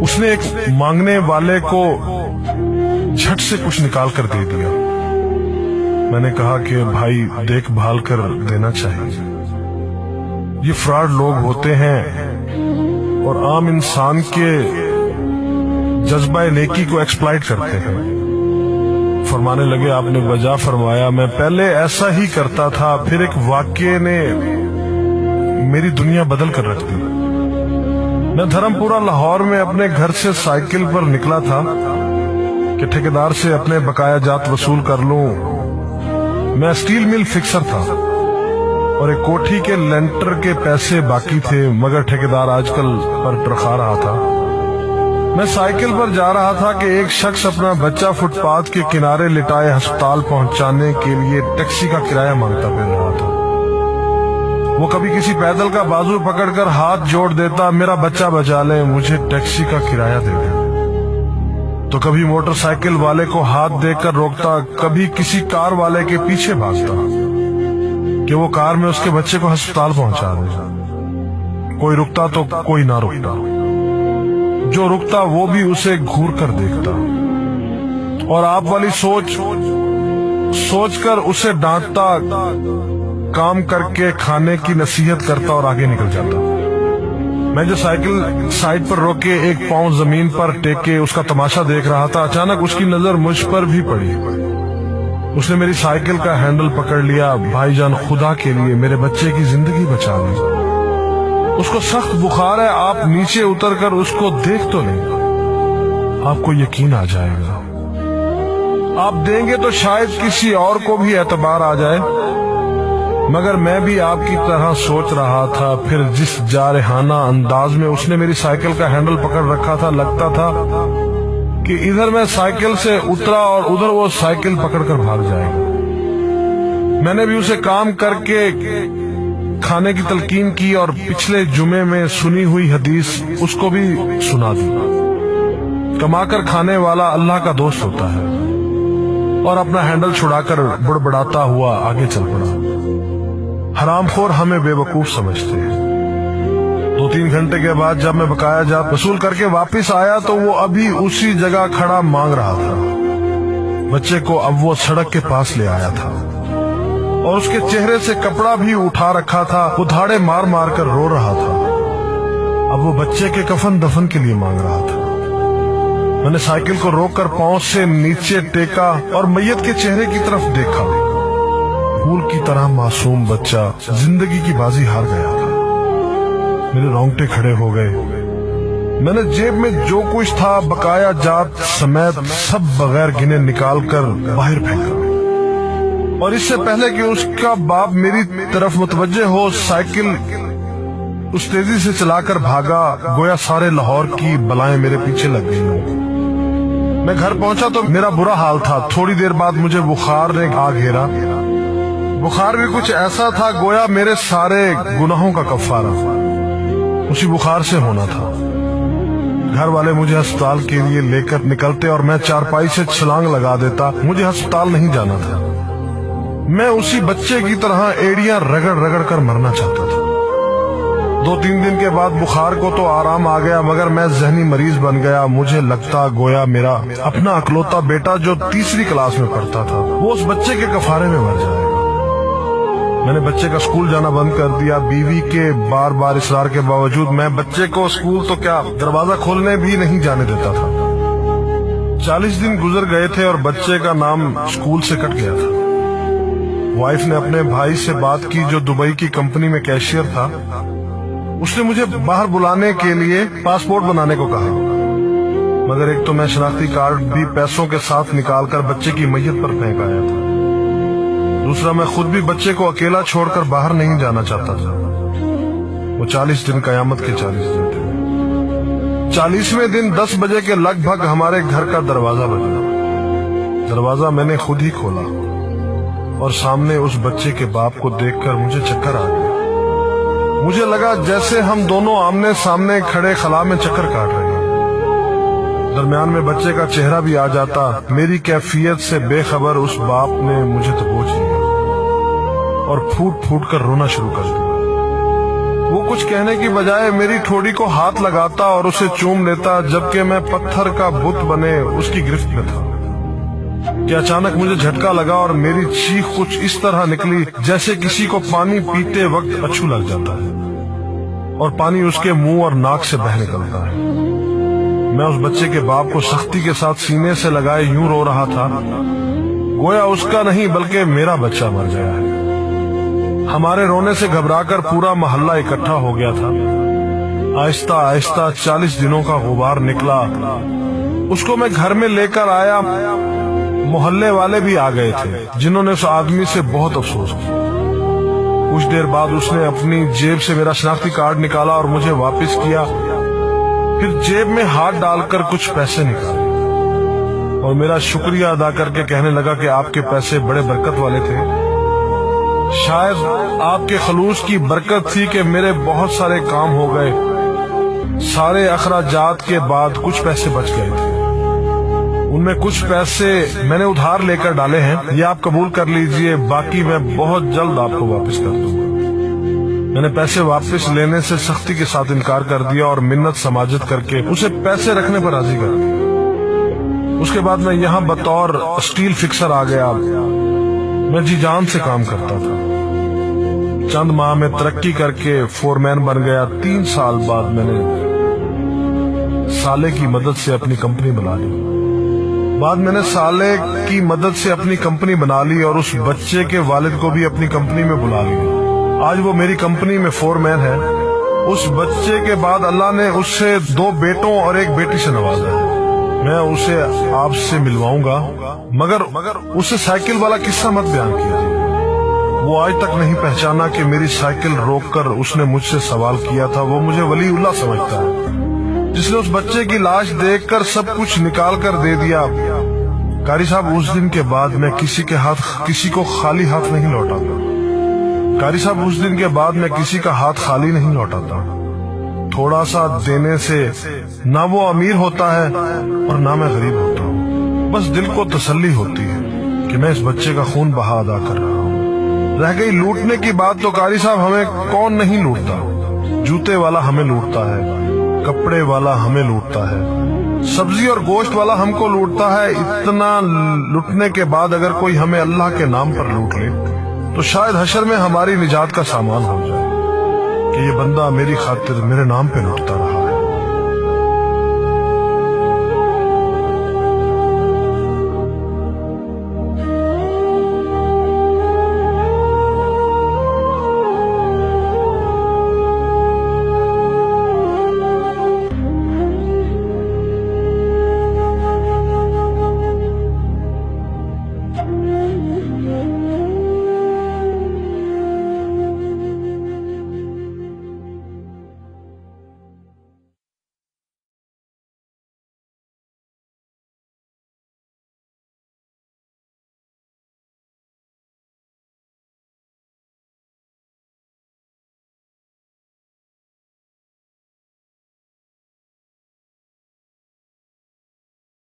उसने एक मांगने वाले को झट से कुछ निकाल कर दे दिया। मैंने कहा कि भाई देखभाल कर देना चाहिए, ये फ्रॉड लोग होते हैं और आम इंसान के जज्बा नेकी को एक्सप्लॉइट करते हैं। फरमाने लगे आपने वजह फरमाया, मैं पहले ऐसा ही करता था, फिर एक वाक़ये ने मेरी दुनिया बदल कर रख दी। मैं धर्मपुरा लाहौर में अपने घर से साइकिल पर निकला था कि ठेकेदार से अपने बकाया जात वसूल कर लूं। मैं स्टील मिल फिक्सर था और एक कोठी के लेंटर के पैसे बाकी थे, मगर ठेकेदार आजकल पर टरखा रहा था। मैं साइकिल पर जा रहा था कि एक शख्स अपना बच्चा फुटपाथ के किनारे लिटाए अस्पताल पहुंचाने के लिए टैक्सी का किराया मांगता फिर रहा था। वो कभी किसी पैदल का बाजू पकड़कर हाथ जोड़ देता, मेरा बच्चा बचा ले, मुझे टैक्सी का किराया दे दे। तो कभी मोटरसाइकिल वाले को हाथ देकर रोकता, कभी किसी कार वाले के पीछे भागता कि वो कार में उसके बच्चे को अस्पताल पहुंचा दे। कोई रुकता तो कोई ना रुकता, जो रुकता वो भी उसे घूर कर देखता और आप वाली सोच कर उसे डांटता, काम करके खाने की नसीहत करता और आगे निकल जाता। मैं जो साइकिल साइड पर रोक के एक पांव जमीन पर टेके उसका तमाशा देख रहा था, अचानक उसकी नजर मुझ पर भी पड़ी। उसने मेरी साइकिल का हैंडल पकड़ लिया। भाईजान खुदा के लिए मेरे बच्चे की जिंदगी बचा ली, उसको सख्त बुखार है, आप नीचे उतर कर उसको देख तो नहीं, आपको यकीन आ जाएगा। आप देंगे तो शायद किसी और को भी एतबार आ जाए, मगर मैं भी आपकी तरह सोच रहा था। फिर जिस जारहाना अंदाज में उसने मेरी साइकिल का हैंडल पकड़ रखा था, लगता था कि इधर मैं साइकिल से उतरा और उधर वो साइकिल पकड़कर भाग जाएगा। मैंने भी उसे काम करके खाने की तलकीन की और पिछले जुमे में सुनी हुई हदीस उसको भी सुना दी। कमाकर खाने वाला अल्लाह का दोस्त होता है, और अपना हैंडल छुड़ाकर बुड़बड़ाता हुआ आगे चल पड़ा। हरामखोर हमें बेवकूफ समझते हैं। 2-3 घंटे के बाद जब मैं बकाया जात वसूल करके वापस आया तो वो अभी उसी जगह खड़ा मांग रहा था। बच्चे को अब वो सड़क के पास ले आया था और उसके चेहरे से कपड़ा भी उठा रखा था। वो धाड़े मार मार कर रो रहा था। अब वो बच्चे के कफन दफन के लिए मांग रहा था। मैंने साइकिल को रोककर पांव से नीचे टेका और मैयत के चेहरे की तरफ देखा। फूल की तरह मासूम बच्चा जिंदगी की बाजी हार गया था। मेरे रोंगटे खड़े हो गए। मैंने जेब में जो कुछ था बकाया जात समेत सब बगैर गिने निकाल कर बाहर फेंका, और इससे पहले कि उसका बाप मेरी तरफ मुतवज्जे हो, साइकिल उस तेजी से चलाकर भागा गोया सारे लाहौर की बलाएं मेरे पीछे लग गई। मैं घर पहुंचा तो मेरा बुरा हाल था। थोड़ी देर बाद मुझे बुखार ने आ घेरा। बुखार भी कुछ ऐसा था गोया मेरे सारे गुनाहों का कफारा उसी बुखार से होना था। घर वाले मुझे अस्पताल के लिए लेकर निकलते और मैं चारपाई से छलांग लगा देता। मुझे अस्पताल नहीं जाना था। मैं उसी बच्चे की तरह एड़ियां रगड़ रगड़ कर मरना चाहता था। 2-3 दिन के बाद बुखार को तो आराम आ गया, मगर मैं जहनी मरीज बन गया। मुझे लगता गोया मेरा अपना अकलौता बेटा जो 3री क्लास में पढ़ता था वो उस बच्चे के कफारे में मर जाएगा। मैंने बच्चे का स्कूल जाना बंद कर दिया। बीवी के बार बार इसरार के बावजूद मैं बच्चे को स्कूल तो क्या दरवाजा खोलने भी नहीं जाने देता था। 40 दिन गुजर गए थे और बच्चे का नाम स्कूल से कट गया था। वाइफ ने अपने भाई से बात की जो दुबई की कंपनी में कैशियर था। उसने मुझे बाहर बुलाने के लिए पासपोर्ट बनाने को कहा, मगर एक तो मैं शनाख्ती कार्ड भी पैसों के साथ निकालकर बच्चे की मैयत पर फेंक आया था। दूसरा, मैं खुद भी बच्चे को अकेला छोड़कर बाहर नहीं जाना चाहता था। वो 40 दिन कयामत के 40 दिन थे। 40वें दिन 10 बजे के लगभग हमारे घर का दरवाजा बजा। दरवाजा मैंने खुद ही खोला और सामने उस बच्चे के बाप को देखकर मुझे चक्कर आ गया। मुझे लगा जैसे हम दोनों आमने सामने खड़े खला में चक्कर काट रहे हैं। दरमियान में बच्चे का चेहरा भी आ जाता। मेरी कैफियत से बेखबर उस बाप ने मुझे दबोच लिया और फूट फूट कर रोना शुरू कर दिया। وہ کچھ کہنے کی بجائے میری ٹھوڑی کو ہاتھ لگاتا اور اسے چوم لیتا، جبکہ میں پتھر کا بت بنے اس کی گرفت میں تھا کہ اچانک مجھے جھٹکا لگا اور میری چیخ کچھ اس طرح نکلی جیسے کسی کو پانی پیتے وقت اچھو لگ جاتا ہے اور پانی اس کے منہ اور ناک سے بہہ نکلتا ہے۔ میں اس بچے کے باپ کو سختی کے ساتھ سینے سے لگائے یوں رو رہا تھا گویا اس کا نہیں بلکہ میرا بچہ مر گیا ہے۔ ہمارے رونے سے گھبرا کر پورا محلہ اکٹھا ہو گیا تھا۔ آہستہ آہستہ 40 دنوں کا غبار نکلا، اس کو میں گھر میں لے کر آیا۔ محلے والے بھی آ گئے تھے جنہوں نے اس آدمی سے بہت افسوس کیا۔ کچھ دیر بعد اس نے اپنی جیب سے میرا شناختی کارڈ نکالا اور مجھے واپس کیا، پھر جیب میں ہاتھ ڈال کر کچھ پیسے نکالے اور میرا شکریہ ادا کر کے کہنے لگا کہ آپ کے پیسے بڑے برکت والے تھے، شاید آپ کے خلوص کی برکت تھی کہ میرے بہت سارے کام ہو گئے۔ سارے اخراجات کے بعد کچھ پیسے بچ گئے تھے، ان میں کچھ پیسے میں نے ادھار لے کر ڈالے ہیں، یہ آپ قبول کر لیجئے، باقی میں بہت جلد آپ کو واپس کر دوں گا۔ میں نے پیسے واپس لینے سے سختی کے ساتھ انکار کر دیا اور منت سماجت کر کے اسے پیسے رکھنے پر راضی کر دیا۔ اس کے بعد میں یہاں بطور اسٹیل فکسر آ گیا۔ میں جی جان سے کام کرتا تھا، چند ماہ میں ترقی کر کے فور مین بن گیا۔ 3 سال بعد میں نے سالے کی مدد سے اپنی کمپنی بنا لی۔ اور اس بچے کے والد کو بھی اپنی کمپنی میں بلا لیا۔ آج وہ میری کمپنی میں فور مین ہے۔ اس بچے کے بعد اللہ نے اس سے 2 بیٹوں اور 1 بیٹی سے نوازا ہے۔ میں اسے آپ سے ملواؤں گا، مگر اسے سائیکل والا قصہ مت بیان کیجیے۔ وہ آج تک نہیں پہچانا کہ میری سائیکل روک کر اس نے مجھ سے سوال کیا تھا۔ وہ مجھے ولی اللہ سمجھتا ہے، جس نے اس بچے کی لاش دیکھ کر سب کچھ نکال کر دے دیا۔ قاری صاحب، اس دن کے بعد میں کسی کو خالی ہاتھ نہیں لوٹاتا۔ قاری صاحب، اس دن کے بعد میں کسی کا ہاتھ خالی نہیں لوٹاتا۔ تھوڑا سا دینے سے نہ وہ امیر ہوتا ہے اور نہ میں غریب ہوتا ہوں۔ بس دل کو تسلی ہوتی ہے کہ میں اس بچے کا خون بہا ادا کر رہا ہوں۔ رہ گئی لوٹنے کی بات، تو قاری صاحب ہمیں کون نہیں لوٹتا؟ جوتے والا ہمیں لوٹتا ہے، کپڑے والا ہمیں لوٹتا ہے، سبزی اور گوشت والا ہم کو لوٹتا ہے۔ اتنا لوٹنے کے بعد اگر کوئی ہمیں اللہ کے نام پر لوٹ لے تو شاید حشر میں ہماری نجات کا سامان ہو جائے کہ یہ بندہ میری خاطر میرے نام پہ لوٹتا رہا ہے۔